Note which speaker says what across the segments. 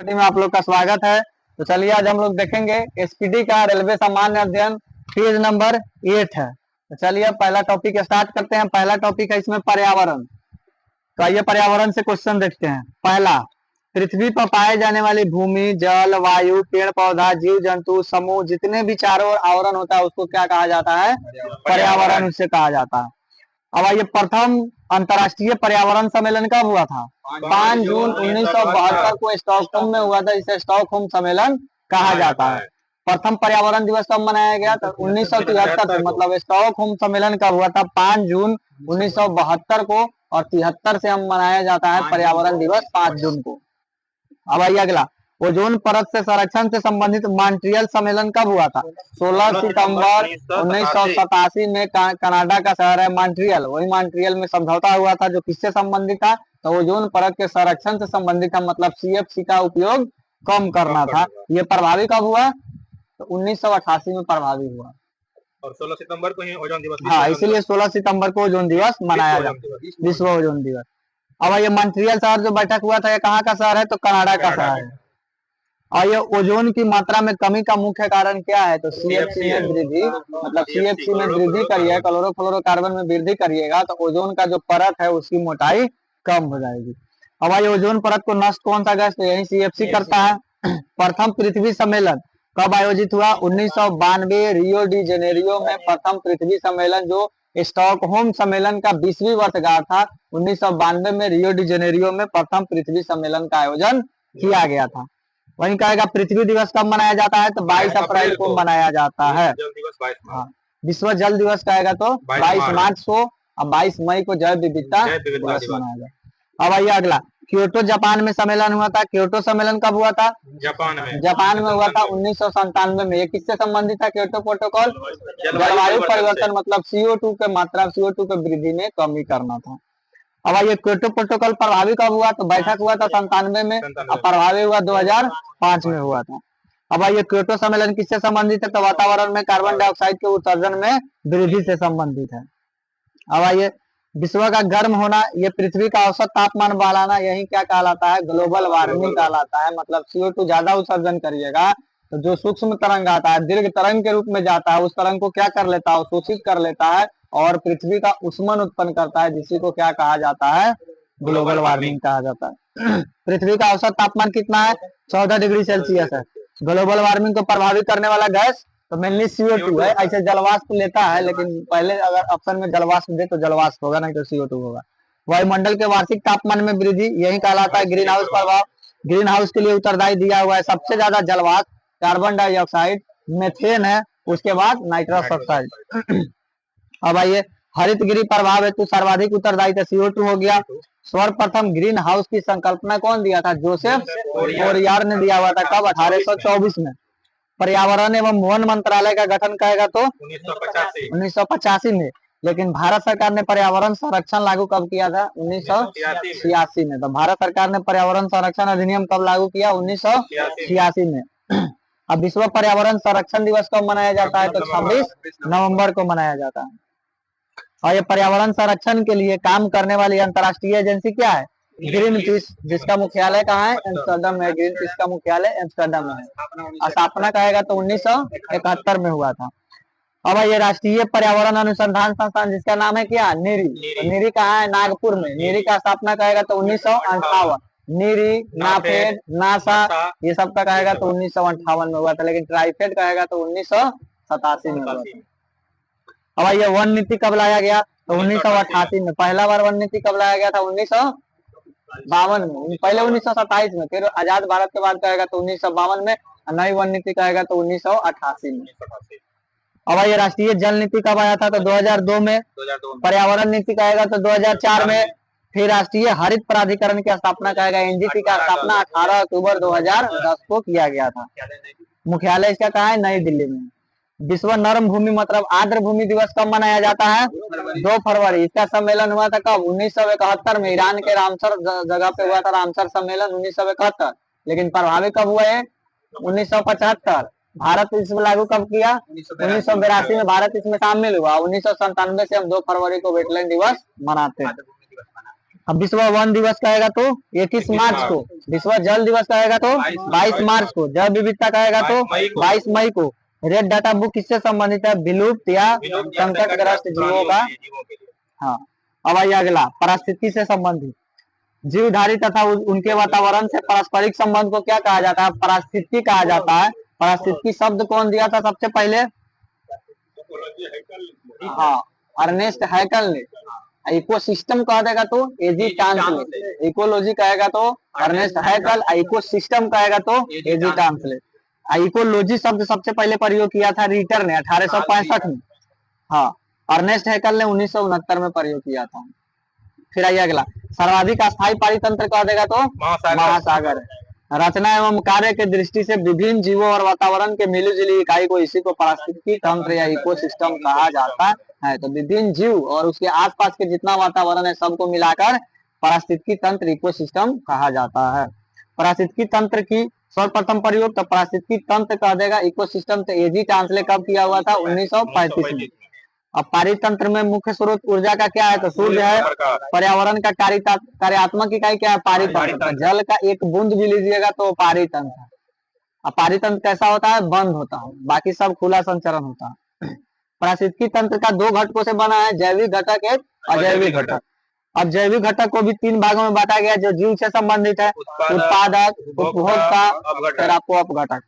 Speaker 1: में आप लोग का स्वागत है। तो चलिए आज हम लोग देखेंगे एसपीडी का रेलवे सामान्य अध्ययन पेज नंबर 8 है। तो चलिए पहला टॉपिक स्टार्ट करते हैं। पहला टॉपिक है इसमें पर्यावरण। तो आइए पर्यावरण से क्वेश्चन देखते हैं। पहला, पृथ्वी पर पाए जाने वाली भूमि, जल, वायु, पेड़ पौधा, जीव जंतु समूह जितने भी चारों ओर आवरण होता है उसको क्या कहा जाता है? पर्यावरण उसे कहा जाता है। अब आइए प्रथम अंतर्राष्ट्रीय पर्यावरण सम्मेलन कब हुआ था? 5 जून 1972 को स्टॉकहोम में हुआ था। इसे स्टॉकहोम सम्मेलन कहा जाता है। प्रथम पर्यावरण दिवस कब मनाया गया? तो 1973 मतलब स्टॉकहोम सम्मेलन कब हुआ था? 5 जून 1972 को, और 73 से हम मनाया जाता है पर्यावरण दिवस 5 जून को। अब आइए अगला, ओजोन परत से संरक्षण से संबंधित मॉन्ट्रियल सम्मेलन कब हुआ था? 16 सितंबर 1987 में कनाडा का शहर है मॉन्ट्रियल, वही मॉन्ट्रियल में समझौता हुआ था जो किससे संबंधित था? तो ओजोन परत के संरक्षण से संबंधित था, मतलब सीएफसी का उपयोग कम करना था। ये प्रभावी कब हुआ? तो 1988 में प्रभावी हुआ,
Speaker 2: और 16 सितंबर को ही ओजोन दिवस।
Speaker 1: हाँ, इसीलिए 16 सितंबर को ओजोन दिवस मनाया जाता है, विश्व ओजोन दिवस। अब ये मॉन्ट्रियल शहर जो बैठक हुआ था, ये कहाँ का शहर है? तो कनाडा का शहर है। और ये ओजोन की मात्रा में कमी का मुख्य कारण क्या है? तो सीएफसी में वृद्धि, मतलब सीएफसी में वृद्धि करिए, क्लोरोफ्लोरोकार्बन में वृद्धि करिएगा तो ओजोन का जो परत है उसकी मोटाई कम हो जाएगी। अब ये ओजोन परत को नष्ट कौन सा गैस? तो यही सीएफसी करता है। प्रथम पृथ्वी सम्मेलन कब आयोजित हुआ? 1992 रियो डी जेनेरियो में प्रथम पृथ्वी सम्मेलन, जो स्टॉकहोम सम्मेलन का 20वीं वर्षगांठ था। 1992 में रियो डी जेनेरियो में प्रथम पृथ्वी सम्मेलन का आयोजन किया गया था। वहीं कहेगा पृथ्वी दिवस कब मनाया जाता है? तो 22 अप्रैल को मनाया जाता है। हाँ, विश्व जल दिवस कहेगा तो 22 मार्च को, और 22 मई को जैव विविधता दिवस मनाया जाता है। अब आइए अगला, क्योटो जापान में सम्मेलन हुआ था। क्योटो सम्मेलन कब हुआ था? जापान में हुआ था 1997 में। ये किससे संबंधित था? क्योटो प्रोटोकॉल जलवायु परिवर्तन, मतलब CO2 के मात्रा, CO2 के वृद्धि में कमी करना था। अब ये क्योटो प्रोटोकॉल प्रभावी कब हुआ? तो बैठक हुआ था 97 में, और प्रभावी हुआ 2005 में हुआ था। अब ये क्योटो सम्मेलन किससे संबंधित है? तो वातावरण में कार्बन डाइऑक्साइड के उत्सर्जन में वृद्धि से संबंधित है। अब ये विश्व का गर्म होना, ये पृथ्वी का औसत तापमान बढ़ाना, यही क्या कहलाता है? ग्लोबल वार्मिंग कहलाता है। मतलब CO2 ज्यादा उत्सर्जन करिएगा तो जो सूक्ष्म तरंग आता है, दीर्घ तरंग के रूप में जाता है, उस तरंग को क्या कर लेता है? शोषित कर लेता है और पृथ्वी का उष्मन उत्पन्न करता है, जिसी को क्या कहा जाता है? ग्लोबल वार्मिंग कहा जाता है। पृथ्वी का औसत तापमान कितना है? 14 डिग्री सेल्सियस है। ग्लोबल वार्मिंग को प्रभावित करने वाला गैस तो मेनली CO2 है। ऐसे जलवाष्प लेता है, लेकिन पहले अगर ऑप्शन में जलवाष्प दे तो जलवाष्प होगा, नहीं तो CO2 होगा। वायुमंडल के वार्षिक तापमान में वृद्धि, यही कहलाता है ग्रीन हाउस प्रभाव। ग्रीन हाउस के लिए उत्तरदायी दिया हुआ है सबसे ज्यादा जलवाष्प, कार्बन डाइऑक्साइड, मेथेन है, उसके बाद नाइट्रस ऑक्साइड। अब आइए हरितगृह प्रभाव हेतु सर्वाधिक उत्तरदायी तो CO2 हो गया। सर्वप्रथम ग्रीन हाउस की संकल्पना कौन दिया था? जोसेफ फोरियर ने दिया हुआ था। कब? 1824 में। पर्यावरण एवं वन मंत्रालय का गठन कहेगा तो 1985 में। लेकिन भारत सरकार ने पर्यावरण संरक्षण लागू कब किया था? 1986 में। तो भारत सरकार ने पर्यावरण संरक्षण अधिनियम कब लागू किया? 1986 में। अब विश्व पर्यावरण संरक्षण दिवस कब मनाया जाता है? तो 26 नवंबर को मनाया जाता है। और ये पर्यावरण संरक्षण के लिए काम करने वाली अंतर्राष्ट्रीय एजेंसी क्या है? ग्रीन पीस, जिसका मुख्यालय कहाँ है? एम्स्टर्डम में। ग्रीन पीस का मुख्यालय एम्स्टर्डम में है। स्थापना कहेगा तो 1971 में हुआ था। अब ये राष्ट्रीय पर्यावरण अनुसंधान संस्थान, जिसका नाम है क्या? नीरी। तो नीरी कहाँ है? नागपुर में। नीरी का स्थापना कहेगा तो 1958। नीरी, नाफेड, नासा, ये सब का कहेगा तो 1958 में हुआ था। लेकिन ट्राइफेड कहेगा तो 1987 में हुआ था। अब ये वन नीति कब लाया गया? तो 1988 में। पहला बार वन नीति कब लाया गया था? 1952 में। पहले 1927 में, फिर आजाद भारत के बाद कहेगा तो 1952 में। नई वन नीति कहेगा तो 1988 में। अब ये राष्ट्रीय जल नीति कब आया था? तो 2002 में। पर्यावरण नीति कहेगा तो 2004 में। फिर राष्ट्रीय हरित प्राधिकरण की स्थापना कहेगा, NGT का स्थापना 18 अक्टूबर 2010 को किया गया था। मुख्यालय इसका कहाँ है? नई दिल्ली में। विश्व नर्म भूमि मतलब आर्द्र भूमि दिवस कब मनाया जाता है? 2 फरवरी। इसका सम्मेलन हुआ था कब? 1971 में। ईरान के रामसर जगह पे हुआ था रामसर सम्मेलन 1971। लेकिन प्रभावी कब हुआ है? 1975। भारत इसमें लागू कब किया? 1982 में भारत इसमें शामिल हुआ। 1997 से हम 2 फरवरी को वेटलैंड दिवस मनाते हैं। अब विश्व वन दिवस कहेगा तो 21 मार्च को, विश्व जल दिवस कहेगा तो 22 मार्च को, जैव विविधता कहेगा तो 22 मई को। रेड डाटा बुक किससे संबंधित है? विलुप्त या संकटग्रस्त जीवों का। हाँ, अब आइए अगला, पारिस्थितिकी से संबंधित। जीवधारी तथा उनके वातावरण से पारस्परिक संबंध को क्या कहा जाता है? पारिस्थितिकी कहा जाता है। पारिस्थितिकी शब्द कौन दिया था सबसे पहले? हाँ, अर्नेस्ट हैकल ने। इकोसिस्टम कह देगा तो एजी टांसले, इकोलॉजी कहेगा तो अर्नेस्ट हैकल, इकोसिस्टम कहेगा तो एजी टांसले। इकोलॉजी शब्द सबसे पहले प्रयोग किया था रीटर ने 1865 में। हाँ, अर्नेस्ट हैकल ने 1969 में प्रयोग किया था। फिर आइए अगला, सर्वाधिक अस्थायी पारितंत्र कह देगा तो महासागर है। रचना एवं कार्य के दृष्टि से विभिन्न जीवों और वातावरण के मिलीजुली इकाई को, इसी को पारिस्थितिकी तंत्र या इकोसिस्टम कहा जाता है। तो विभिन्न जीव और उसके आसपास के जितना वातावरण है सबको मिलाकर पारिस्थितिकी तंत्र, इकोसिस्टम कहा जाता है। पारिस्थितिकी तंत्र की सर्वप्रथम प्रयोग तो पारिस्थितिकी तंत्र कह देगा, इकोसिस्टम से एजी टांसले कब किया हुआ था? 1935 में। अब पारितंत्र में मुख्य स्रोत ऊर्जा का क्या है? तो सूर्य है। पर्यावरण का कार्यात्मक इकाई क्या है? पारितंत्र। जल का एक बूंद भी लीजिएगा तो पारितंत्र है। अब पारितंत्र कैसा होता है? बंद होता है, बाकी सब खुला संचरण होता है। पारिस्थितिकी तंत्र का दो घटकों से बना है, जैविक घटक एक अजैविक घटक। अब जैविक घटक को भी तीन भागों में बांटा गया, जो जीव से संबंधित है, उत्पादक, उपभोक्ता, फिर आपको अपघटक।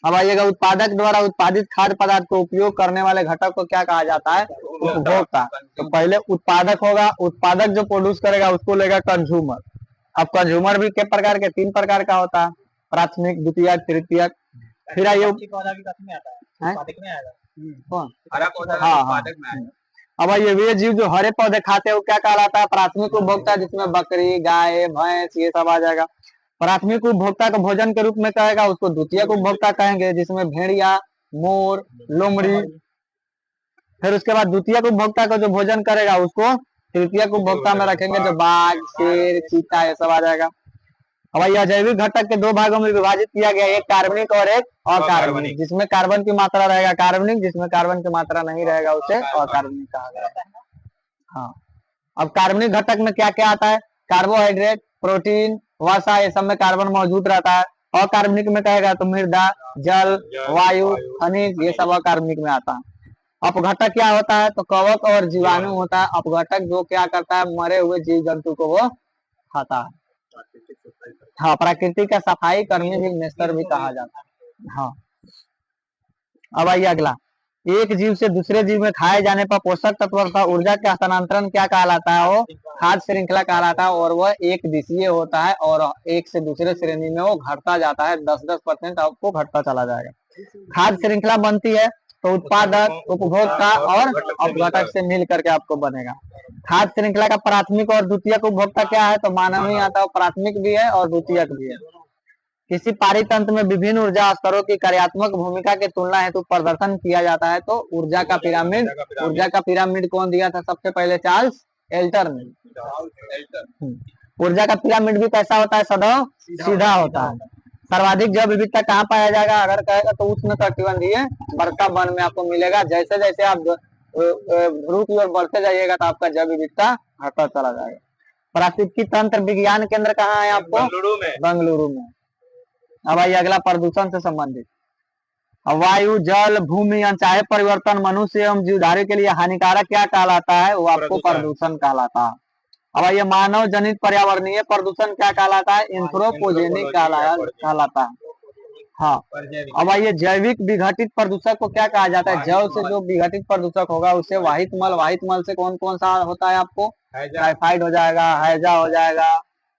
Speaker 1: अब आइएगा, उत्पादक द्वारा उत्पादित खाद्य पदार्थ को उपयोग करने वाले घटक को क्या कहा जाता है? उपभोक्ता। तो पहले उत्पादक होगा, उत्पादक जो प्रोड्यूस करेगा उसको लेगा कंज्यूमर। अब कंज्यूमर भी के प्रकार के? तीन प्रकार का होता है, प्राथमिक, द्वितीयक, तृतीयक। फिर आइए, हाँ, अब ये वे जीव जो हरे पौधे खाते हैं वो क्या कहलाता है? प्राथमिक उपभोक्ता, जिसमें बकरी, गाय, भैंस ये सब आ जाएगा। प्राथमिक उपभोक्ता को भोजन के रूप में कहेगा, उसको द्वितीयक उपभोक्ता कहेंगे, जिसमें भेड़िया, मोर, लोमड़ी। फिर उसके बाद द्वितीयक उपभोक्ता को जो भोजन करेगा उसको तृतीयक उपभोक्ता में रखेंगे, जो बाघ, शेर, चीता ये सब आ जाएगा। अब यह जैविक घटक के दो भागों में विभाजित किया गया, एक कार्बनिक और एक अकार्बनिक। जिसमें कार्बन की मात्रा रहेगा कार्बनिक, जिसमें कार्बन की मात्रा नहीं रहेगा उसे अकार्बनिक कहा जाता है। हाँ, अब कार्बनिक घटक में क्या क्या आता है? कार्बोहाइड्रेट, प्रोटीन, वसा, ये सब में कार्बन मौजूद रहता है। अकार्बनिक में कहेगा तो मृदा, जल, वायु, खनिज, ये सब अकार्बनिक में आता है। अपघटक क्या होता है? तो कवक और जीवाणु होता है। अपघटक जो क्या करता है? मरे हुए जीव जंतु को वो खाता है। हाँ, प्राकृतिक का सफाई कर्मी भी नेस्टर भी कहा जाता है। हाँ, अब आइए अगला, एक जीव से दूसरे जीव में खाए जाने पर पोषक तत्व तथा ऊर्जा का हस्तांतरण क्या कहलाता है? वो खाद्य श्रृंखला कहलाता है। और वह एक दिशीय होता है और एक से दूसरे श्रेणी में वो घटता जाता है, 10-10% आपको घटता चला जाएगा। खाद्य श्रृंखला बनती है तो उत्पादक, उपभोक्ता और अपघटक से मिल करके आपको बनेगा। खाद्य श्रृंखला का प्राथमिक और द्वितीयक उपभोक्ता क्या है? तो मानव ही आता है, प्राथमिक भी है और द्वितीयक भी है। किसी पारितंत्र में विभिन्न ऊर्जा स्तरों की कार्यात्मक भूमिका के तुलना हेतु प्रदर्शन किया जाता है, तो ऊर्जा का पिरामिड। ऊर्जा का पिरामिड कौन दिया था सबसे पहले? चार्ल्स एल्टर ने। ऊर्जा का पिरामिड भी कैसा होता है? सदैव सीधा होता है। सर्वाधिक जैव विविधता कहाँ पाया जाएगा? अगर कहेगा तो उष्ण कटिबंधीय वर्षा वन में आपको मिलेगा। जैसे जैसे आप ध्रुव की ओर बढ़ते जाइएगा तो आपका जैव विविधता घटता चला जाएगा। पारिस्थितिकी तंत्र विज्ञान केंद्र कहाँ है आपको? बेंगलुरु में। अब आइए अगला, प्रदूषण से संबंधित। वायु, जल, भूमि, अनचाहे परिवर्तन मनुष्य एवं जीवधारी के लिए हानिकारक क्या कहलाता है? वो आपको प्रदूषण कहलाता है। अब ये मानव जनित पर्यावरणीय प्रदूषण क्या कहलाता है? एंथ्रोपोजेनिक कहलाता है। हाँ, अब ये जैविक विघटित प्रदूषक को क्या कहा जाता है? जैव से जो विघटित प्रदूषक होगा उसे वाहित मल। वाहित मल से कौन कौन सा होता है आपको? टाइफाइड हो जाएगा, हैजा हो जाएगा,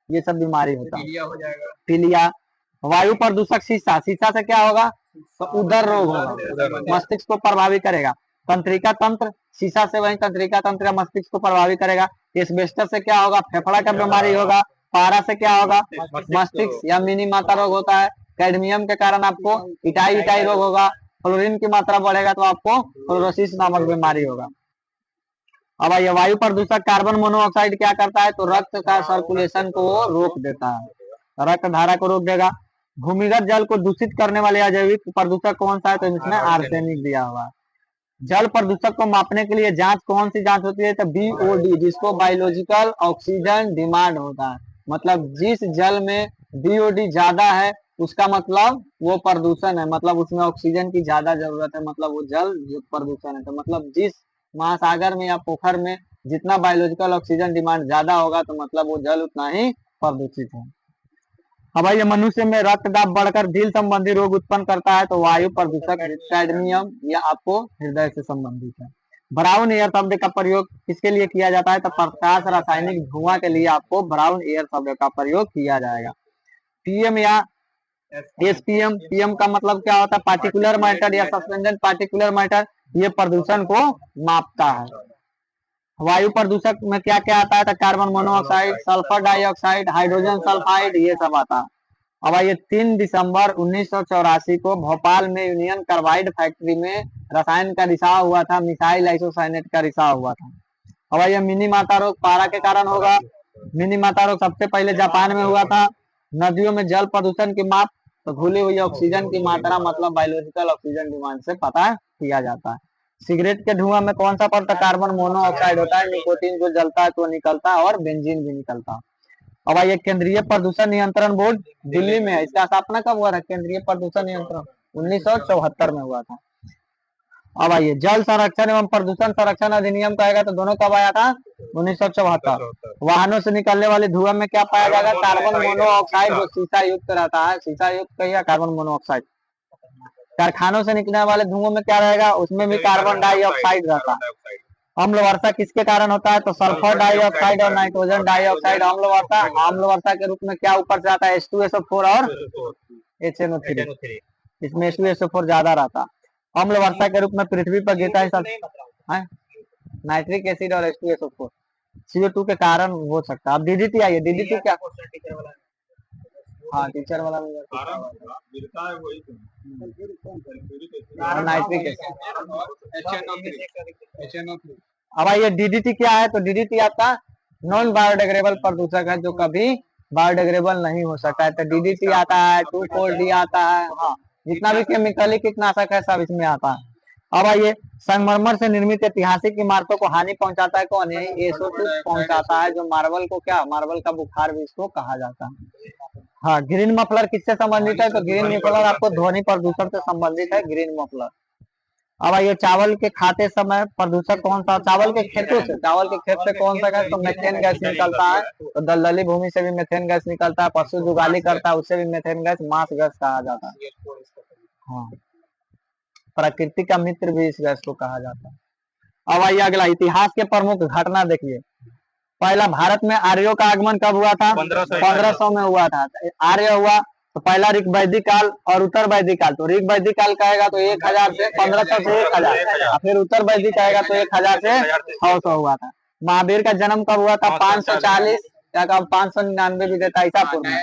Speaker 1: ये सब बीमारी होता है, पीलिया। वायु प्रदूषक शीशा, शीशा से क्या होगा? तो उदर रोग होगा, मस्तिष्क को प्रभावित करेगा। तंत्रिका तंत्र, शीशा से वही तंत्रिका तंत्र मस्तिष्क को प्रभावित करेगा। एस्बेस्टस से क्या होगा? फेफड़ा का बीमारी होगा। पारा से क्या होगा? मस्तिष्क या मिनी माता रोग होता है। कैडमियम के कारण आपको इटाई रोग होगा। फ्लोरीन की मात्रा बढ़ेगा तो आपको फ्लोरोसिस नामक बीमारी होगा। अब ये वायु प्रदूषक कार्बन मोनोऑक्साइड क्या करता है? तो रक्त का सर्कुलेशन को रोक देता है, रक्त धारा को रोक देगा। भूमिगत जल को दूषित करने वाले अजैविक प्रदूषक कौन सा है? तो इसमें आर्सेनिक दिया हुआ है। जल प्रदूषक को मापने के लिए जांच कौन सी जांच होती है? तो BOD, जिसको बायोलॉजिकल ऑक्सीजन डिमांड होता है। मतलब जिस जल में BOD ज्यादा है उसका मतलब वो प्रदूषण है, मतलब उसमें ऑक्सीजन की ज्यादा जरूरत है, मतलब वो जल प्रदूषण है। तो मतलब जिस महासागर में या पोखर में जितना बायोलॉजिकल ऑक्सीजन डिमांड ज्यादा होगा तो मतलब वो जल उतना ही प्रदूषित है। अब ये मनुष्य में रक्तदाब बढ़कर दिल संबंधी रोग उत्पन्न करता है तो वायु प्रदूषक कैडमियम या आपको हृदय से संबंधित है। ब्राउन एयर शब्द का प्रयोग किसके लिए किया जाता है? तो प्रकाश रासायनिक धुआं के लिए आपको ब्राउन एयर शब्द का प्रयोग किया जाएगा। PM या SPM, PM का मतलब क्या होता है? पार्टिकुलर मैटर या सस्पेंडेड पार्टिकुलर मैटर, ये प्रदूषण को मापता है। वायु प्रदूषक में क्या क्या आता है? तो carbon monoxide, sulphur dioxide, hydrogen sulphide, ये सब आता है। अब ये 3 दिसंबर 1984 को भोपाल में यूनियन कार्बाइड फैक्ट्री में रसायन का रिसाव हुआ था, मिथाइल आइसोसाइनेट का रिसाव हुआ था। अब ये मिनी माता रोग पारा के कारण होगा। मिनी माता रोग सबसे पहले जापान में हुआ था। नदियों में जल प्रदूषण की माप तो घुली हुई ऑक्सीजन की मात्रा मतलब बायोलॉजिकल ऑक्सीजन डिमांड से पता किया जाता है। सिगरेट के धुआं में कौन सा पड़ता? कार्बन मोनोऑक्साइड होता है, निकोटीन जो जलता है तो निकलता है और बेंजीन भी निकलता है। अब ये केंद्रीय प्रदूषण नियंत्रण बोर्ड दिल्ली में है, इसका स्थापना कब हुआ था? केंद्रीय प्रदूषण नियंत्रण 1974 में हुआ था। अब आइए जल संरक्षण एवं प्रदूषण संरक्षण अधिनियम कहेगा तो दोनों कब आया था? 1974। वाहनों से निकलने वाले धुआं में क्या पाया जाएगा? कार्बन मोनोऑक्साइड जो शीशा युक्त रहता है, शीशा युक्त कहिए कार्बन मोनोऑक्साइड। कारखानों से निकलने वाले धुओं में क्या रहेगा? उसमें भी कार्बन डाइऑक्साइड रहता है। अम्ल वर्षा किसके कारण होता है? तो सल्फर डाइऑक्साइड और नाइट्रोजन डाइऑक्साइड अम्ल वर्षा। अम्ल वर्षा के रूप में क्या ऊपर से आता है? H2SO4 और HNO3, इसमें H2SO4 ज्यादा रहता है। अम्ल वर्षा के रूप में पृथ्वी पर गिरता है नाइट्रिक एसिड और H2SO4, CO2 के कारण हो सकता है। अब DDT आइए, DDT क्या? हाँ टीचर वाला नाइट्रिक एसिड। अब ये DDT क्या है? तो DDT आपका नॉन बायोडिग्रेडेबल प्रदूषक है जो कभी बायोडिग्रेडेबल नहीं हो सकता है। तो DDT आता है, 2,4-D आता है, हाँ जितना भी केमिकली कीटनाशक है सब इसमें आता है। अब आइए संगमरमर से निर्मित ऐतिहासिक इमारतों को हानि पहुंचाता है कौन? यही SO2 पहुंचाता है जो मार्बल को क्या, मार्बल का बुखार भी इसको कहा जाता है। हाँ ग्रीन मफलर किससे संबंधित है? तो ग्रीन मफलर आपको ध्वनि प्रदूषण से संबंधित है, ग्रीन मफलर। अब ये चावल के खाते समय प्रदूषक कौन सा? चावल के खेतों से, चावल के खेत से कौन सा गैस? तो मेथेन गैस निकलता है। तो दलदली भूमि से भी मेथेन गैस निकलता है, पशु जुगाली करता है उससे भी मेथेन गैस मास गैस कहा जाता है। हाँ प्रकृति का मित्र भी इस गैस को कहा जाता है। अब आइए अगला, इतिहास के प्रमुख घटना देखिए। पहला, भारत में आर्यों का आगमन कब हुआ था? 1500 में हुआ था। आर्य हुआ तो पहला ऋग वैदिक काल और उत्तर वैदिक काल। तो ऋग वैदिक काल कहेगा तो 1000 से 1500 से 1000, फिर उत्तर वैदिक कहेगा तो 1000 से 600 हुआ था। महावीर का जन्म कब हुआ था? 540 या 599 भी देता ईसा पूर्व में।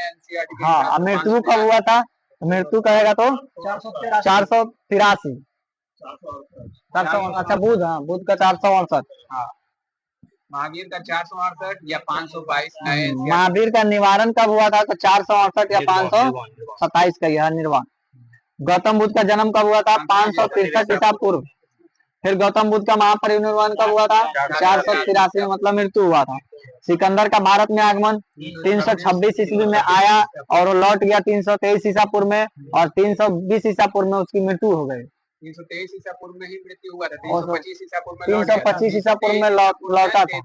Speaker 1: हाँ मृत्यु कब हुआ था? मृत्यु कहेगा तो 483। अच्छा बुध, हाँ बुध का 468।
Speaker 3: महावीर का 468 या 522।
Speaker 1: महावीर का निवारण कब हुआ था? तो 468 या 527 का यह निर्वाण। गौतम बुद्ध का जन्म कब हुआ था? 563 ईसा पूर्व। फिर गौतम बुद्ध का महापरिनिर्वाण कब हुआ था? 483 में, मतलब मृत्यु हुआ था। सिकंदर का भारत में आगमन 326 ईस्वी में आया और वो लौट गया 323 ईसा पूर्व में, और 320 ईसा पूर्व में उसकी मृत्यु हो गई।
Speaker 3: 323 ईसा पूर्व में ही मृत्यु हुआ था।
Speaker 1: 325 ईसा पूर्व में लौटा था।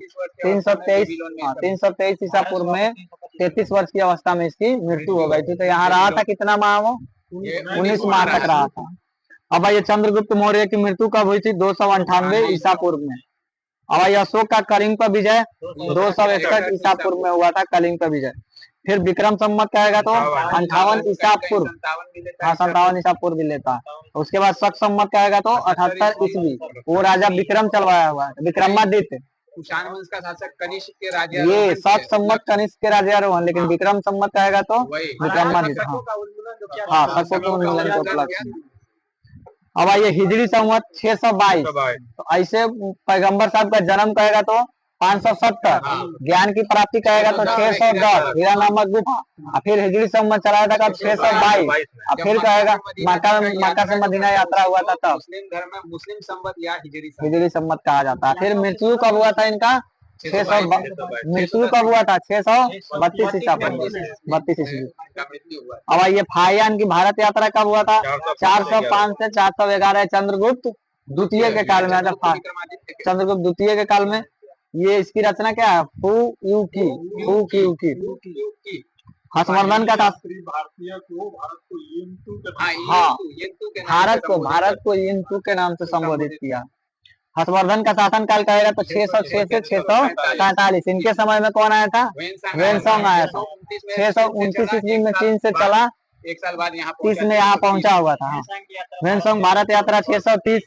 Speaker 1: 323 ईसा पूर्व में 33 वर्ष की अवस्था में इसकी मृत्यु हो गई थी। तो यहाँ रहा था कितना माह? वो 19 माह तक रहा था। अब ये चंद्रगुप्त मौर्य की मृत्यु कब हुई थी? 298 ईसा पूर्व में। अब ये अशोक का कलिंग पर विजय 261 ईसा पूर्व में हुआ था, कलिंग पर विजय। फिर विक्रम संवत कहेगा तो 58 ईसा पूर्व, 57 ईसा पूर्व भी लेता है। उसके बाद शक संवत कहेगा तो 78 ईस्वी, वो राजा विक्रम चलवाया हुआ है, विक्रमादित्य।
Speaker 3: कुषाण वंश का शासक कनिष्क के राजा,
Speaker 1: ये शक संवत कनिष्क के राज्यारोहण, लेकिन विक्रम संवत कहेगा तो विक्रमादित्य। हाँ शकों के उन्मूलन के उपलक्ष्य में। अब ये हिजरी संवत 622। तो ऐसे पैगंबर साहब का जन्म कहेगा तो 570, ज्ञान की प्राप्ति कहेगा तो 610, हीरा नामक गुफा। और फिर हिजरी संवत चलाया था कब 622, और फिर कहेगा मक्का से मदीना यात्रा हुआ था तब
Speaker 3: मुस्लिम धर्म में मुस्लिम संवत या
Speaker 1: हिजरी संवत कहा जाता है। फिर मृत्यु कब हुआ था इनका 600, मृत्यु कब हुआ था 632 ईसा पूर्व, 32 ईस्वी।
Speaker 3: मृत्यु हुआ।
Speaker 1: अब ये फाहियान की भारत यात्रा कब हुआ था 405 से 411, चंद्रगुप्त द्वितीय के काल में। चंद्रगुप्त द्वितीय के काल में ये इसकी रचना क्या है, हर्षवर्धन का था।
Speaker 4: भारतीय को भारत को येंतु के
Speaker 1: भारत को येंतु के नाम से संबोधित किया। हर्षवर्धन का शासन काल कहेगा तो 606 से 647। इनके समय में कौन आया था, वेनसोंग आया था। 629 ईस्वी में चीन से चला,
Speaker 3: 1 साल बाद यहाँ
Speaker 1: 30 में यहाँ पहुंचा हुआ था। वेनसोंग भारत यात्रा 630।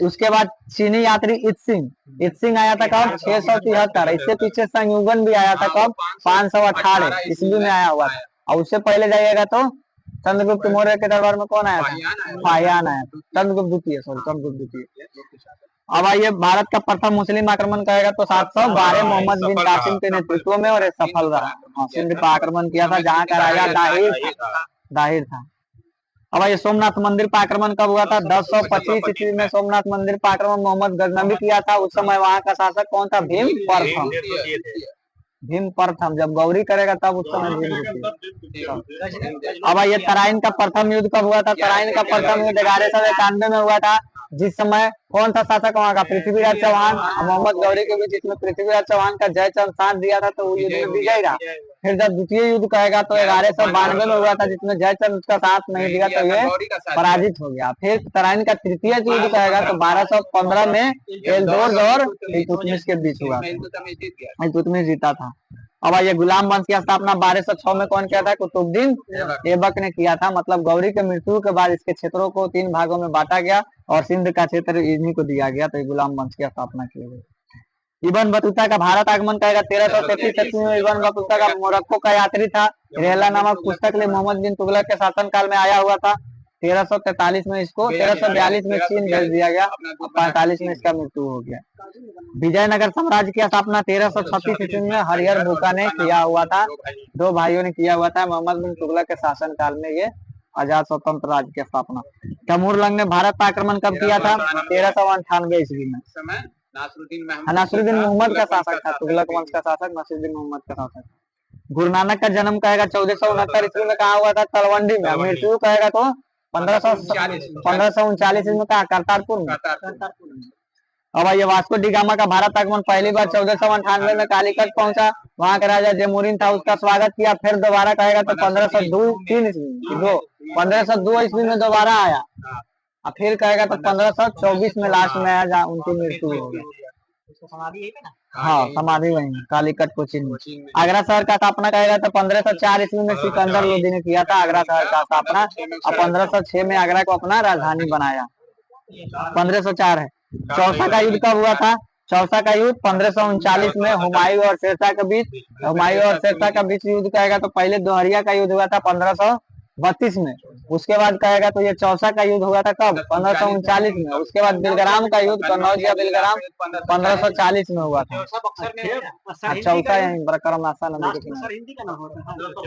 Speaker 1: उसके बाद चीनी यात्री इत्सिंग आया था कब 673। इससे पीछे संयुगन भी आया था कब 518 ईस्वी में आया हुआ था। और उससे पहले जाइएगा तो चंद्रगुप्त मौर्य के दरबार में कौन आया था, फाहियान आया था। चंद्रगुप्त द्वितीय। अब आइए भारत का प्रथम मुस्लिम आक्रमण कहेगा तो 712 मोहम्मद बिन कासिम के नेतृत्व में, और सफल रहा। सिंध पर आक्रमण किया था, जहाँ का राजा दाहिर था। अब ये सोमनाथ मंदिर पर आक्रमण कब हुआ था 1025 ईस्वी में। सोमनाथ मंदिर पर आक्रमण मोहम्मद गजनबी किया था। उस समय वहाँ का शासक कौन था, भीम प्रथम। जब गौरी करेगा तब उस समय भीम। अब ये तराइन का प्रथम युद्ध कब हुआ था, तराइन का प्रथम युद्ध 1191 में हुआ था। जिस समय कौन सा शासक वहाँ का, पृथ्वीराज चौहान और मोहम्मद गौरी के बीच, जिसमें पृथ्वीराज चौहान का जयचंद साथ दिया था, तो वो युद्ध में विजय रहा। फिर जब द्वितीय युद्ध कहेगा तो 1192 में हुआ था, जिसमें जयचंद उसका साथ नहीं दिया, तो ये पराजित हो गया। फिर तराइन का तृतीय युद्ध कहेगा तो 1215 में एल्दोर्स और इल्तुतमिश के बीच हुआ, इल्तुतमिश जीता था। अब ये गुलाम वंश की स्थापना 1206 में कौन किया था, कुतुबुद्दीन ऐबक ने किया था। मतलब गौरी के मृत्यु के बाद इसके क्षेत्रों को 3 भागों में बांटा गया और सिंध का क्षेत्र इन्हीं को दिया गया, तो गुलाम वंश की स्थापना की गई। इब्न बतूता का भारत आगमन कहेगा 1333 ईस्वी में। इब्न बतूता का मोरक्को का यात्री था। रेहला नामक पुस्तक ले मोहम्मद बिन तुगलक के शासन काल में आया हुआ था। 1343 में इसको 1342 में चीन भेज दिया गया, 45 में इसका मृत्यु हो गया। विजयनगर साम्राज्य की स्थापना 1336 ईस्वी में हरिहर भूखा ने किया हुआ था, 2 भाइयों ने किया हुआ था। मोहम्मद बिन तुगलक के शासन काल में ये आजाद स्वतंत्र राज्य की स्थापना। तैमूरलंग ने भारत पर आक्रमण कब किया था, 1398 ईस्वी में। नासिरुद्दीन मोहम्मद का शासक था, तुगलक वंश का शासक नासिरुद्दीन मोहम्मद का शासक। गुरु नानक का जन्म कहेगा 1469 ईस्वी में कहा हुआ था, तलवंडी में। मृत्यु कहेगा तो 1539 ईस्वी में कहा, करतारपुर में। अब ये वास्को डी गामा का भारत आगमन पहली बार 1498 में कालीकट पहुंचा। वहां का राजा जेमुरिन था, उसका स्वागत किया। फिर दोबारा कहेगा तो 1502 ईस्वी में दोबारा आया। और फिर कहेगा तो 1524 में लास्ट में आया, जहाँ उनकी मृत्यु हो गई। हाँ, समाधि वही कालीकट कोचीन में। आगरा शहर का स्थापना कहेगा तो 1504 ईस्वी में सिकंदर लोदी ने किया था आगरा शहर का स्थापना। और 1506 में आगरा को अपना राजधानी बनाया। 1504 है। चौसा का युद्ध कब हुआ था, चौसा का युद्ध 1539 में हुमायूं और शेरशाह के बीच। हुमायूं और शेरशाह का बीच युद्ध कहेगा तो पहले दोहरिया का युद्ध हुआ था 1532 में। उसके बाद कहेगा तो ये चौसा का युद्ध हुआ था कब 1539 में। उसके बाद बिलग्राम का युद्ध, कन्नौज या बिलग्राम 1540 में हुआ था। चौथा यही बरकरम आसा नदी के किनारे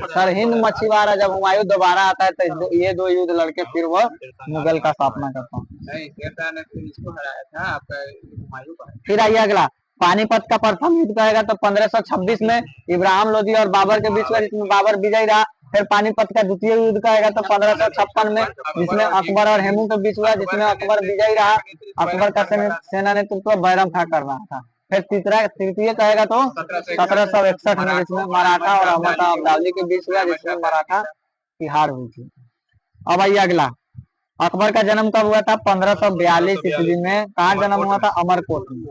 Speaker 1: सरहिंद मछुआरा। जब हुमायूं दोबारा आता है तो ये 2 युद्ध लड़के फिर वह मुगल का स्थापना करता है। फिर आइए अगला, पानीपत का प्रथम युद्ध कहेगा तो 1526 में इब्राहिम लोदी और बाबर के बीच में, जिसमें बाबर विजयी रहा। फिर पानीपत का द्वितीय युद्ध कहेगा तो 1556 में, जिसमें अकबर और हेमू के बीच हुआ, जिसमें अकबर विजयी रहा। अकबर का सेना नेतृत्व बैरम खां कर रहा था। फिर तृतीय कहेगा तो 1761 में, जिसमें मराठा और अहमद शाह अब्दाली के बीच हुआ, जिसमें मराठा की हार हुई थी। अब आइए अगला, अकबर का जन्म कब हुआ था 1542 ईस्वी में। कहाँ जन्म हुआ था, अमरकोट में।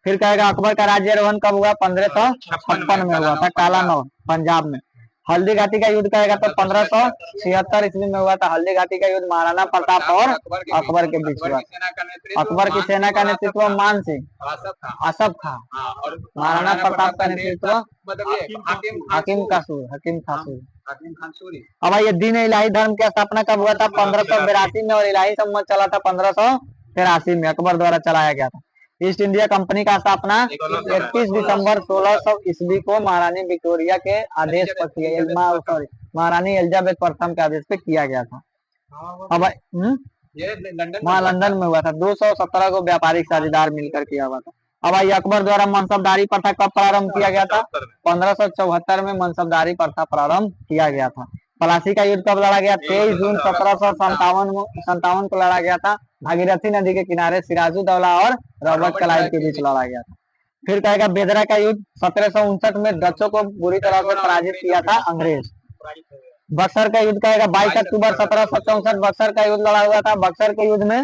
Speaker 1: फिर कहेगा अकबर का राज्यारोहण कब हुआ 1556 में हुआ था, कालानौर पंजाब में। हल्दी घाटी का युद्ध कहेगा तो 1576 ईस्वी में हुआ था। हल्दी घाटी का युद्ध महाराणा प्रताप और अकबर के बीच हुआ। अकबर की सेना का नेतृत्व मान सिंह, आसफ खां। महाराणा प्रताप का नेतृत्व हकीम खासूरी। अब ये दीन इलाही धर्म की स्थापना कब हुआ था 1582 में, और इलाही संवत चला था 1583 में, अकबर द्वारा चलाया गया था। ईस्ट इंडिया कंपनी का स्थापना 31 दिसंबर 1600 ईस्वी को महारानी विक्टोरिया के आदेश पर सॉरी महारानी एलिजाबेथ प्रथम के आदेश पे किया गया था। अब
Speaker 3: ये लंदन
Speaker 1: वहाँ लंदन में हुआ था। 217 को व्यापारिक साझेदार मिलकर किया हुआ था। अब आई अकबर द्वारा मनसबदारी प्रथा कब प्रारंभ किया गया था? 1574 में मनसबदारी प्रथा प्रारंभ किया गया था। प्लासी का युद्ध कब लड़ा गया? 23 जून 1757 को लड़ा गया था। भागीरथी नदी के किनारे सिराजुद्दौला और रॉबर्ट क्लाइव के बीच लड़ा गया था। फिर कहेगा बेदरा का युद्ध 1759 में डचों को बुरी तरह से पराजित किया था अंग्रेज। बक्सर का युद्ध कहेगा 22 अक्टूबर 1764 बक्सर का युद्ध लड़ा हुआ था। बक्सर के युद्ध में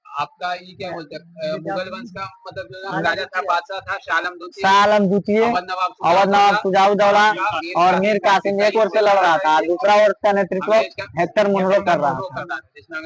Speaker 3: आपका ये क्या बोलते हैं मुगल वंश का मतलब जो राजा था बादशाह था
Speaker 1: शालम द्वितीय अवध नवाब सुजाउद्दौला और मीर कासिम एक ओर से लड़ रहा था, दूसरा ओर का नेतृत्व हेक्टर मुनरो कर रहा था,
Speaker 3: जिसमें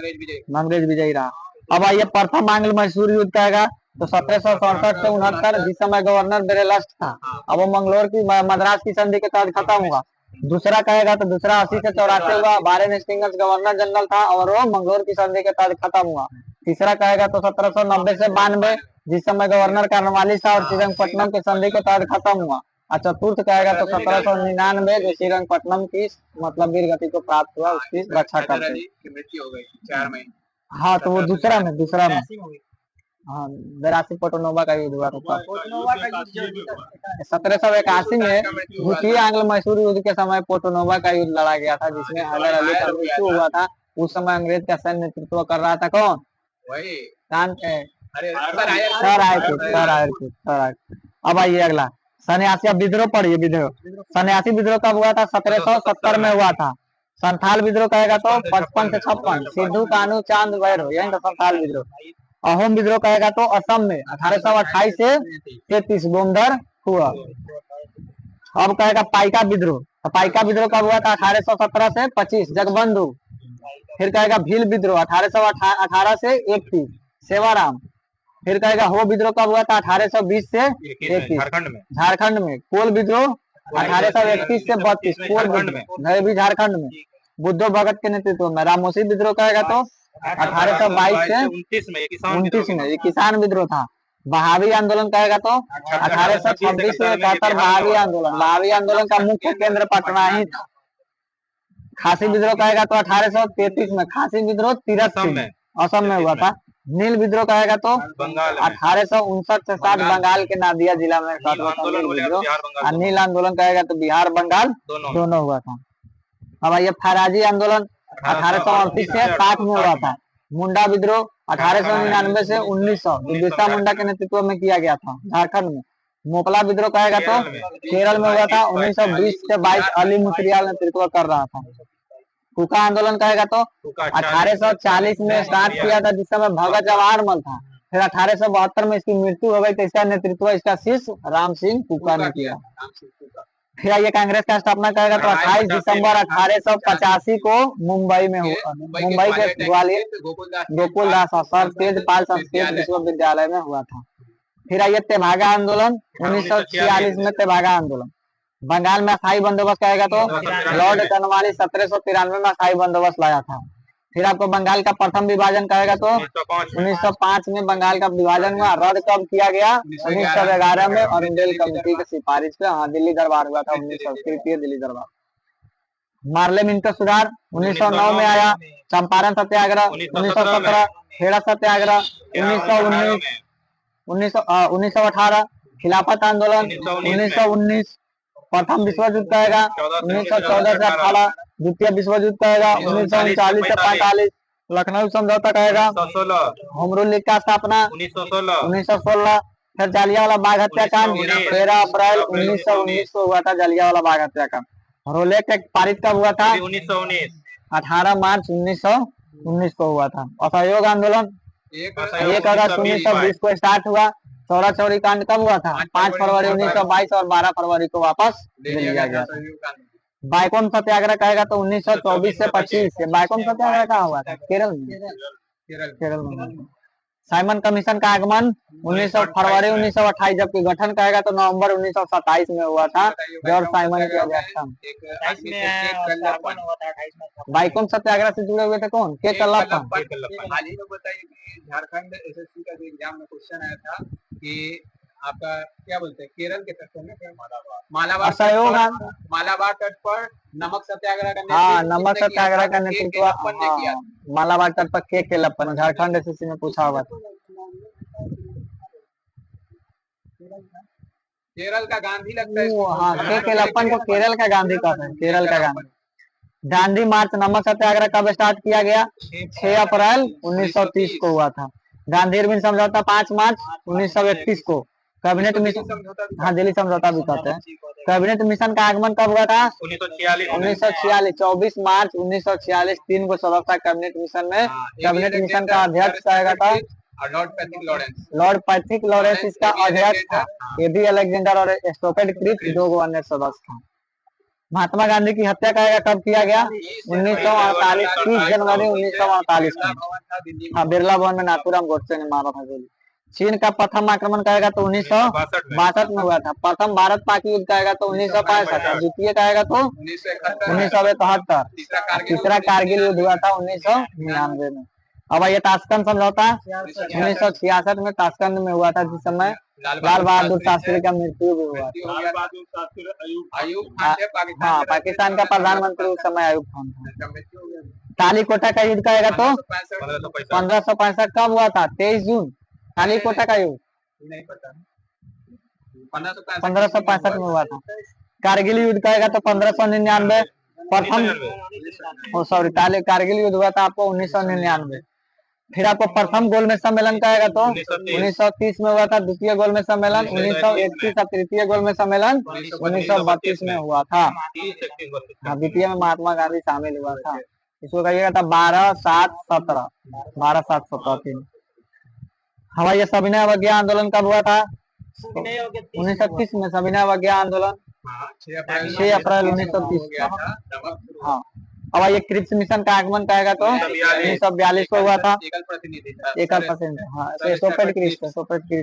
Speaker 1: अंग्रेज विजयी रहा। अब आइए प्रथम आंग्ल मैसूर युद्ध कहेगा तो 1767 से 69 जिस समय गवर्नर बेरेलस्ट था, अब वो मंगलोर की मद्रास की संधि के तहत खत्म हुआ। दूसरा कहेगा तो दूसरा 80 से 84 हुआ, वारेन हेस्टिंग्स गवर्नर जनरल था और वो मंगलोर की संधि के तहत खत्म हुआ। तीसरा कहेगा तो 1790 से 92 जिस समय गवर्नर कार्नवालिस था और श्रीरंगपट्टनम के संधि के तहत खत्म हुआ। और चतुर्थ कहेगा तो 1799 जो श्रीरंगपट्टनम की मतलब वीर गति को प्राप्त हुआ उसकी रक्षा करते।
Speaker 3: मृत्यु हो गई 4 मई।
Speaker 1: हाँ तो वो दूसरा में हाँ 82 पोर्टोनोवा का युद्ध हुआ था। 1781 में द्वितीय आंग्ल मैसूर युद्ध के समय पोर्टोनोवा का युद्ध लड़ा गया था जिसमें हैदर अली का मृत्यु हुआ था। उस समय अंग्रेज का सैन्य नेतृत्व कर रहा था कौन?
Speaker 3: वही
Speaker 1: सर। अब आइए अगला सन्यासी विद्रोह पढ़िए। विद्रोह सन्यासी विद्रोह कब हुआ था? 1770 में हुआ था। संथाल विद्रोह कहेगा तो 55 से 56 सिद्धू कानू चांद वैरो यही तो संथाल विद्रोह। अहोम विद्रोह कहेगा तो असम में 1828 से 33 गोमधर हुआ। अब कहेगा पाइका विद्रोह, तो पाइका विद्रोह कब हुआ था? 1817 से 25 जगबंधु। फिर कहेगा भील विद्रोह 1818 से 31 सेवाराम। फिर कहेगा हो विद्रोह कब हुआ था? 1820 से 31 झारखंड में। कोल विद्रोह 1831 से 32 कोल विद्रोह भी झारखंड में बुद्धो भगत के नेतृत्व में। रामोसी विद्रोह कहेगा तो 1822 से 29 में ये किसान विद्रोह था। बहावी आंदोलन कहेगा तो 1826 से 71 बहावी आंदोलन का मुख्य केंद्र पटना ही था। खासी विद्रोह कहेगा तो 1833 में खासी विद्रोह तिरस्ती में असम में हुआ था। नील विद्रोह कहेगा तो 1859 से 7 बंगाल के नादिया जिला में विद्रोह। नील आंदोलन कहेगा तो बिहार बंगाल दोनों हुआ था। अब ये फराजी आंदोलन 1838 से 60 में हुआ था। मुंडा विद्रोह 1899 से 1900 बिरसा मुंडा के नेतृत्व में किया गया था झारखंड में। मोपला विद्रोह कहेगा तो केरल में हुआ था 1920 से 22 अली मुसरियाल नेतृत्व कर रहा था। कुका आंदोलन कहेगा तो 1840 में स्टार्ट किया था जिस समय भगत जवाहरमल था। फिर 1872 में इसकी मृत्यु हो गई तो इसका नेतृत्व इसका शिष्य राम सिंह कुका ने किया। फिर ये कांग्रेस का स्थापना करेगा तो 28 दिसंबर 1885 को मुंबई में हुआ। मुंबई के ग्वालियर गोकुलदास सर तेजपाल संस्कृत विश्वविद्यालय में हुआ था। फिर आइए तेभागा आंदोलन 1946 में तेभागा आंदोलन। बंगाल में अस्थायी बंदोबस्त कहेगा तो लॉर्ड कर्नवालिस 1793 में अस्थायी बंदोबस्त लाया था। फिर आपको बंगाल का प्रथम विभाजन कहेगा तो 1905 में बंगाल का विभाजन हुआ। रद्द कब किया गया? 1911 में अरुंडेल कमेटी की सिफारिश पे। हाँ दिल्ली दरबार हुआ था 1900 दिल्ली दरबार। मार्ले मिंटो सुधार 1909 में आया। चंपारण सत्याग्रह 1917 खेड़ा सत्याग्रह 1918 खिलाफत आंदोलन 1919 प्रथम विश्व युद्ध कहेगा 1914 से 18 द्वितीय विश्व युद्ध कहेगा 1939 से 45 लखनऊ समझौता कहेगा होम रूल लीग का स्थापना 1916 फिर जलियांवाला बाग हत्याकांड 13 अप्रैल 1919 को हुआ था जलियांवाला बाग हत्याकांड। रोलेक एक्ट पारित कब हुआ था? 18 मार्च 1919 को हुआ था। असहयोग आंदोलन 1 अगस्त 1920 को स्टार्ट हुआ। चौरा चौरी कांड कब हुआ था? 5 फरवरी 1922 और 12 फरवरी को वापस ले लिया गया था। बाइकोन सत्याग्रह कहेगा तो 1924 से 25 से। बाइकोन सत्याग्रह कहाँ हुआ था? केरल में। साइमन कमीशन का आगमन 1900 फरवरी 1928, जबकि गठन कहेगा तो नवंबर 1927 में हुआ था जॉर्ज साइमन की अध्यक्षता में। बाइकॉम सत्याग्रह से जुड़े हुए थे कौन? के कल्लप्पन।
Speaker 3: हाल ही में बताइए कि झारखंड एसएससी का जो एग्जाम में क्वेश्चन आया था कि आपका क्या बोलते हैं केरल के तट पर मालाबार तट पर नमक सत्याग्रह का
Speaker 1: नमक सत्याग्रह का नेतृत्व मालाबार तट पर के केलप्पन, झारखंड एसएससी में पूछा हुआ था।
Speaker 3: केरल का गांधी लगता है।
Speaker 1: हाँ, के केलप्पन को केरल का गांधी कहते हैं, केरल का गांधी। दांडी मार्च नमक सत्याग्रह कब स्टार्ट किया गया? 6 अप्रैल 1930 को हुआ था। गांधी इरविन समझौता 5 मार्च 1931 को। कैबिनेट मिशन, हाँ दिल्ली समझौता भी कहते हैं। कैबिनेट मिशन का आगमन कब हुआ था? 1946, 24 मार्च 1946। 3 को सदस्य था कैबिनेट मिशन में। कैबिनेट मिशन का अध्यक्ष कहेगा था लॉर्ड पैट्रिक लॉरेंस, इसका अध्यक्ष था। एबी अलेक्जेंडर और स्टोफेड क्रिप्स 2 अन्य सदस्य था। महात्मा गांधी की हत्या कहेगा कब किया गया? 1948, 30 जनवरी 1948 में। हाँ, बिरला भवन में नाथूराम गोडसे ने मारा था गोली। चीन का प्रथम आक्रमण कहेगा तो 1962 में हुआ था। प्रथम भारत पाक युद्ध कहेगा तो 1965, द्वितीय कहेगा तो 1971। तीसरा कारगिल युद्ध हुआ था 1999 में। अब ये ताशकंद समझौता 1966 में ताशकंद में हुआ था, जिस समय लाल बहादुर शास्त्री का मृत्यु भी हुआ। हाँ, पाकिस्तान का प्रधानमंत्री उस समय अयूब खान था। तालीकोटा का युद्ध कहेगा तो 1565 कब हुआ था? 23 जून। तालीकोटा का युद्ध 1565 में हुआ था। कारगिल युद्ध कहेगा तो 1599। प्रथम कारगिल युद्ध हुआ था आपको 1999। फिर आपको प्रथम गोलमेज सम्मेलन कहेगा तो 1930 में हुआ था। द्वितीय गोलमेज सम्मेलन 1931 और तृतीय गोलमेज सम्मेलन 1932 में हुआ था। हाँ, द्वितीय में महात्मा गांधी शामिल हुआ था। इसको कहिएगा था 12/7/17 हवाई सविनय अवज्ञा आंदोलन कब हुआ था? 1930 में सविनय अवज्ञा आंदोलन 6 अप्रैल 1930। हाँ, अब ये क्रिप्स मिशन का आगमन कहेगा तो 1942 को हुआ था। एकल प्रतिनिधि, हाँ, सोपेट क्रिप्स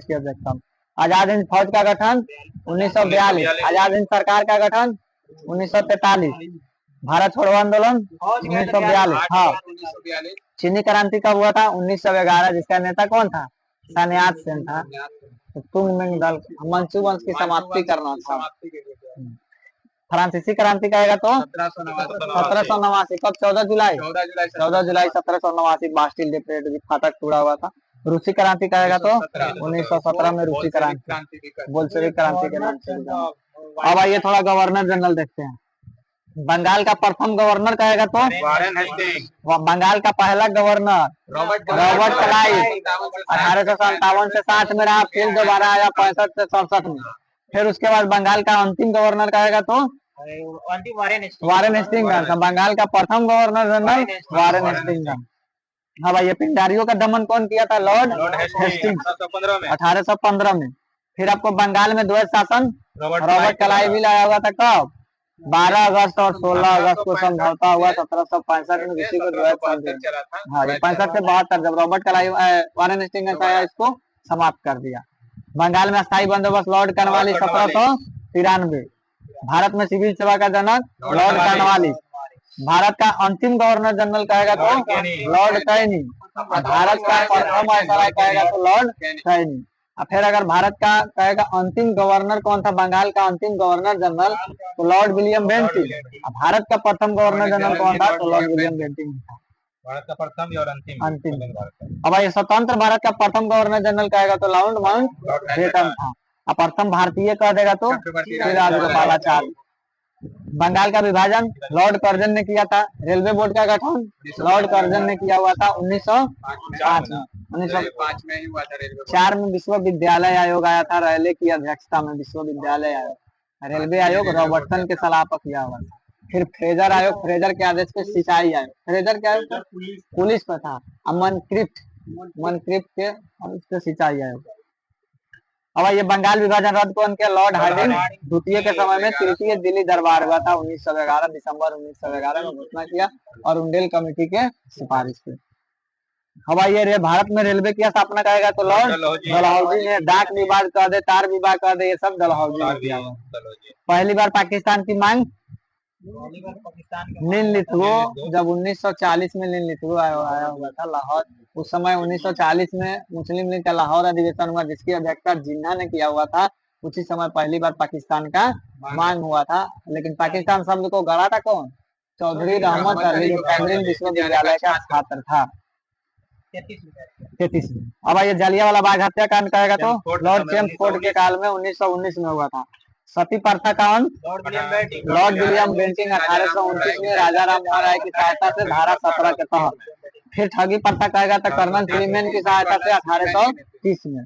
Speaker 1: की अध्यक्षता में। आजाद हिंद फौज का गठन 1942। आजाद हिंद सरकार का गठन 1943। भारत छोड़ो आंदोलन 1942। हाँ, चीनी क्रांति कब हुआ था? 1911, जिसका नेता कौन था? सन्यात सेन था। तुंगमिंग दल मंचू वंश की समाप्ति करना था। फ्रांसीसी क्रांति कहेगा तो 1789। कब? 14 जुलाई 1789। बास्टिल डे परेड, फाटक टूटा हुआ था। रूसी क्रांति कहेगा तो 1917 में रूसी क्रांति, बोल्शेविक क्रांति के नाम से। अब आइए थोड़ा गवर्नर जनरल देखते हैं। बंगाल का प्रथम गवर्नर कहेगा तो बंगाल का पहला गवर्नर रॉबर्ट क्लाइव 1857 से 60 में रहा। फिर दोबारा आया 65 से 67 में। फिर उसके बाद बंगाल का अंतिम गवर्नर कहेगा तो वारेन हेस्टिंग्स। बंगाल का प्रथम गवर्नर जनरल वारेन हेस्टिंग्स। हाँ भाई, ये पिंडारियों का दमन कौन किया था? लॉर्ड हेस्टिंग्स 1815 में। फिर आपको बंगाल में द्वैत शासन रॉबर्ट क्लाइव भी लाया हुआ था। कब? 12 अगस्त और 16 अगस्त को समझौता हुआ 1765 में, किसी को द्वैत शासन। हाँ, 65 से 72 जब रॉबर्ट क्लाइव वारेन हेस्टिंग्स आया, इसको समाप्त कर दिया। बंगाल में स्थायी बंदोबस्त लॉर्ड कॉर्नवालिस 1793। भारत में सिविल सेवा का जनक लॉर्ड कॉर्नवालिस। भारत का अंतिम गवर्नर जनरल कहेगा तो लॉर्ड कैनी। भारत का प्रथम वायसराय कहेगा तो लॉर्ड कैनी। फिर अगर भारत का कहेगा अंतिम गवर्नर कौन था? बंगाल का अंतिम गवर्नर जनरल तो लॉर्ड विलियम बेंटिंग। भारत का प्रथम गवर्नर जनरल कौन था? तो लॉर्ड विलियम बेंटिंग था।
Speaker 2: भारत का प्रथम और अंतिम।
Speaker 1: अब ये स्वतंत्र भारत का प्रथम गवर्नर जनरल कहेगा तो लॉर्ड माउंटबेटन था। अब प्रथम भारतीय कह देगा तो राजगोपालाचारी। बंगाल का विभाजन लॉर्ड कर्जन ने किया था। रेलवे बोर्ड का गठन लॉर्ड कर्जन ने किया हुआ था 1905 में। 1904 में विश्वविद्यालय आयोग आया था। रेलवे की अध्यक्षता में विश्वविद्यालय आयोग, रेलवे आयोग रॉबर्टसन के सलाह पर किया हुआ था। फिर फ्रेजर आयोग, फ्रेजर के आदेश पे सिंचाई आयोग। फ्रेजर क्या है? पुलिस पर था। मनक्रिप्ट के सिंचाई आयोग। अब ये बंगाल विभाजन रद्द कौन किया? लॉर्ड हार्डिंग द्वितीय के समय में। तृतीय दिल्ली दरबार हुआ था 1911, दिसंबर 1911 में घोषणा किया और उंडेल कमेटी के सिफारिश पे। हवाई ये भारत में रेलवे की स्थापना करेगा तो लॉर्ड
Speaker 2: डलहौजी।
Speaker 1: डलहौजी ने। डाक विभाग कर दे, तार विभाग कर दे, ये सब डलहौजी ने किया हुआ।
Speaker 2: डलहौजी।
Speaker 1: पहली बार पाकिस्तान की मांग
Speaker 3: पाकिस्तान के
Speaker 1: नील लिथुओ, जब 1940 में नील लिथुओ आया हुआ था लाहौर। उस समय 1940 में मुस्लिम लीग का लाहौर अधिवेशन हुआ, जिसकी अध्यक्षता जिन्ना ने किया हुआ था। उसी समय पहली बार पाकिस्तान का मांग हुआ था। लेकिन पाकिस्तान शब्द को गढ़ा था कौन? चौधरी रहमत अली, जो कैम्ब्रिज विश्वविद्यालय का छात्र था 33 में। अब ये जलियांवाला बाग हत्याकांड कहेगा तो लॉर्ड चेम्सफोर्ड के काल में 1919 में हुआ था। सती प्रथा का अंत लॉर्ड विलियम बेंटिंग 1829 में राजा राम मोहन राय की सहायता से धारा 17 के तहत। फिर ठगी प्रथा कहेगा तो कर्नल क्लीमेन की सहायता से 1830 में।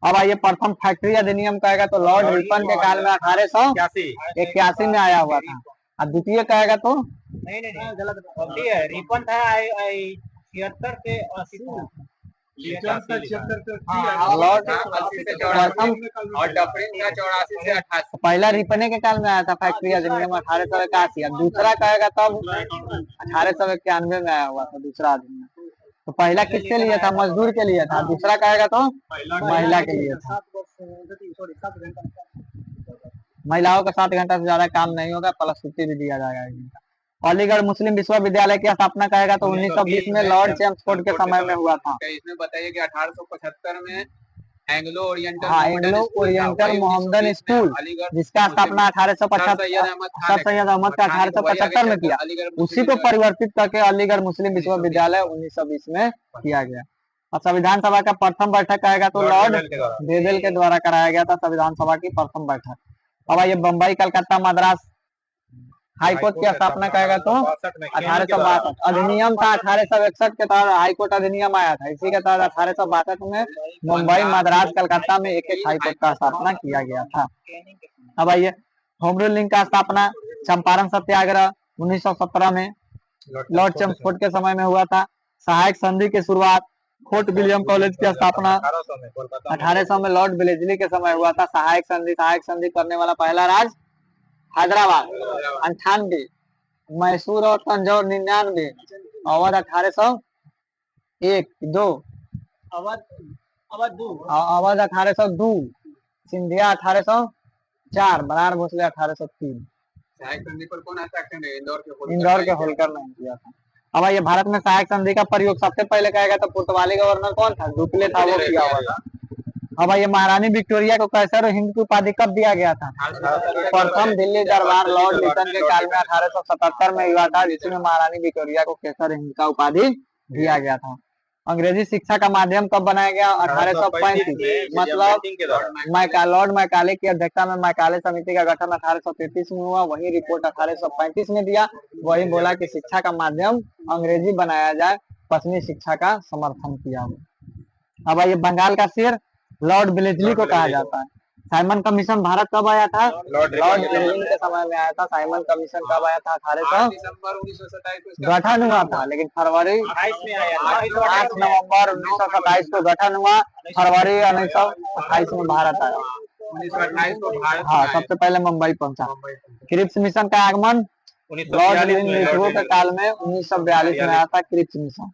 Speaker 1: अब आइए प्रथम फैक्ट्री अधिनियम कहेगा तो लॉर्ड रिपन के काल में 1881 में आया हुआ था। और द्वितीय कहेगा तो
Speaker 3: नहीं गलत है। रिपन था 76 से 80
Speaker 1: लॉर्ड
Speaker 3: और डफरिन का 84 से 88।
Speaker 1: पहला रिपने के काल में आया था फैक्ट्री अधिनियम 1881। और दूसरा कहेगा तब 1891 में आया हुआ था दूसरा अधिनियम। तो पहला किसके लिए था? मजदूर के लिए था। दूसरा कहेगा तो महिला के लिए था। महिलाओं का 7 घंटा से ज्यादा काम नहीं होगा, प्लस छुट्टी भी दिया जाएगा। अलीगढ़ मुस्लिम विश्वविद्यालय की स्थापना कहेगा तो 1920 में लॉर्ड चेम्सफोर्ड के समय में हुआ था।
Speaker 3: इसमें बताइए कि 1875 में Anglo oriental
Speaker 1: Anglo oriental Mohammedan school, जिसका स्थापना 1875 सर सैयद अहमद का 1875 में किया। उसी को परिवर्तित करके अलीगढ़ मुस्लिम विश्वविद्यालय 1920 में किया गया। और संविधान सभा का प्रथम बैठक कहेगा तो लॉर्ड बेवेल के द्वारा कराया गया था संविधान सभा की प्रथम बैठक। अब ये बम्बई, कलकत्ता, मद्रास हाईकोर्ट की स्थापना कहेगा तो 1862। अधिनियम था 1861 के तहत हाईकोर्ट अधिनियम आया था। इसी के तहत 1862 में मुंबई, मद्रास, कलकत्ता में एक एक हाईकोर्ट का स्थापना किया गया था। अब आइए होम रूल लीग का स्थापना चंपारण सत्याग्रह 1917 में लॉर्ड चेम्सफोर्ड के समय में हुआ था। सहायक संधि की शुरुआत फोर्ट विलियम कॉलेज की स्थापना 1800 में लॉर्ड वेलेस्ली के समय हुआ था। सहायक संधि करने वाला पहला राज्य हैदराबाद 98, मैसूर और तंजौर 99, अवध 1801-2, अवध 1802, सिंधिया 1804, बनार भोसले 1803।
Speaker 3: सहायक संधि पर कौन हस्ताक्षर है?
Speaker 1: इंदौर के होलकर ने किया था। अब ये भारत में सहायक संधि का प्रयोग सबसे पहले कहेगा तो पुर्तगाली गवर्नर कौन था? डुप्ले था, वो किया हुआ था। अब ये महारानी विक्टोरिया को कैसर हिंद की उपाधि कब दिया गया था? प्रथम दिल्ली दरबार लॉर्ड लिटन के काल में 1877 में हुआ था, जिसमें महारानी विक्टोरिया को केसर हिंद का उपाधि दिया गया था। अंग्रेजी शिक्षा का माध्यम कब बनाया गया? 1835। मतलब लॉर्ड मैकाले की अध्यक्षता में मैकाले समिति का गठन 1833 में हुआ। वही रिपोर्ट 1835 में दिया। वही बोला कि शिक्षा का माध्यम अंग्रेजी बनाया जाए, पश्चिमी शिक्षा का समर्थन किया। अब ये बंगाल का शेर लॉर्ड वेलेस्ली को कहा जाता है। साइमन कमीशन भारत कब आया था? लॉर्ड इरविन के समय में आया था। साइमन कमीशन कब आया था? 1800
Speaker 3: दिसंबर 1927
Speaker 1: गठन हुआ था, लेकिन फरवरी 8 नवंबर 1927 को गठन हुआ। फरवरी 1928 में भारत आया।
Speaker 3: 1928 को भारत
Speaker 1: हाँ, सबसे पहले मुंबई पहुंचा। क्रिप्स मिशन का आगमन लॉर्ड लिथुओ के काल में 1942 में आया था। Cripps mission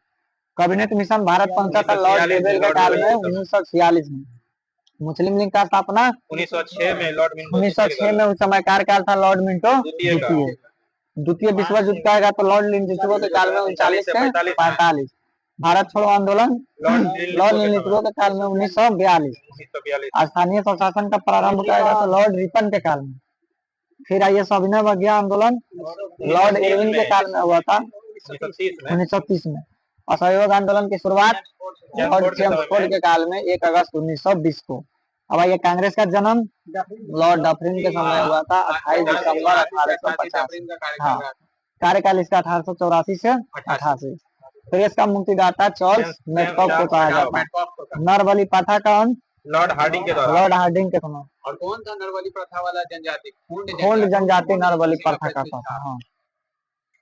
Speaker 1: cabinet mission Bharat पहुंचा था लॉर्ड बेवेल के काल में 1946 में। मुस्लिम लीग का स्थापना
Speaker 2: 1906 में लॉर्ड मिंटो
Speaker 1: 1906 में उस समय कार्यकाल था लॉर्ड मिंटो द्वितीय विश्व युद्ध का आएगा तो लॉर्ड लिंटो के काल में 39 से 45। भारत छोड़ो आंदोलन लॉर्ड लिंटो के काल में 1942। स्थानीय स्वशासन का प्रारंभ करेगा तो लॉर्ड रिपन के काल में। फिर आइए सविनय अवज्ञा आंदोलन लॉर्ड इरविन के काल में हुआ था 1930 में। असहयोग आंदोलन की शुरुआत लॉर्ड चेम्सफोर्ड के काल में 1 अगस्त 1920 को। अब ये कांग्रेस का जन्म लॉर्ड डफरिन के समय हुआ था 28 दिसंबर 1850। हाँ, कार्यकाल इसका 1884 से 88। प्रेस का मुक्तिदाता चार्ल्स मैकॉक को कहा जाता है। नरबली प्रथा का
Speaker 2: लॉर्ड हार्डिंग
Speaker 1: के समय।
Speaker 3: और कौन था नरबली प्रथा वाला जनजाति?
Speaker 1: खोंड जनजाति नरबली प्रथा करता था। हाँ,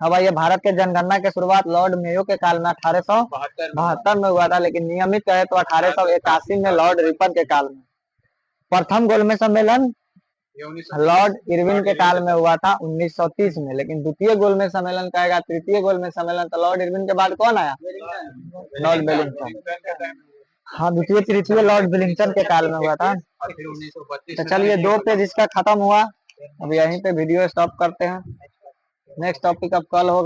Speaker 1: अब ये भारत के जनगणना की शुरुआत लॉर्ड मेयो के काल में 1872 में हुआ था, लेकिन नियमित कहे तो 1881 में लॉर्ड रिपन के काल में। प्रथम गोलमेज सम्मेलन
Speaker 3: ये 19
Speaker 1: लॉर्ड इरविन के काल में हुआ था 1930 में, लेकिन द्वितीय गोलमेज सम्मेलन कहेगा तृतीय गोलमेज सम्मेलन, तो लॉर्ड इरविन के बाद कौन आया? Lord Wellington. हाँ, द्वितीय तृतीय लॉर्ड वेलिंगटन के काल में हुआ था।
Speaker 3: और फिर 1932
Speaker 1: तो चलिए 2 पेज इसका खत्म हुआ, अब यहीं पे वीडियो स्टॉप करते हैं। नेक्स्ट टॉपिक अब कल होगा।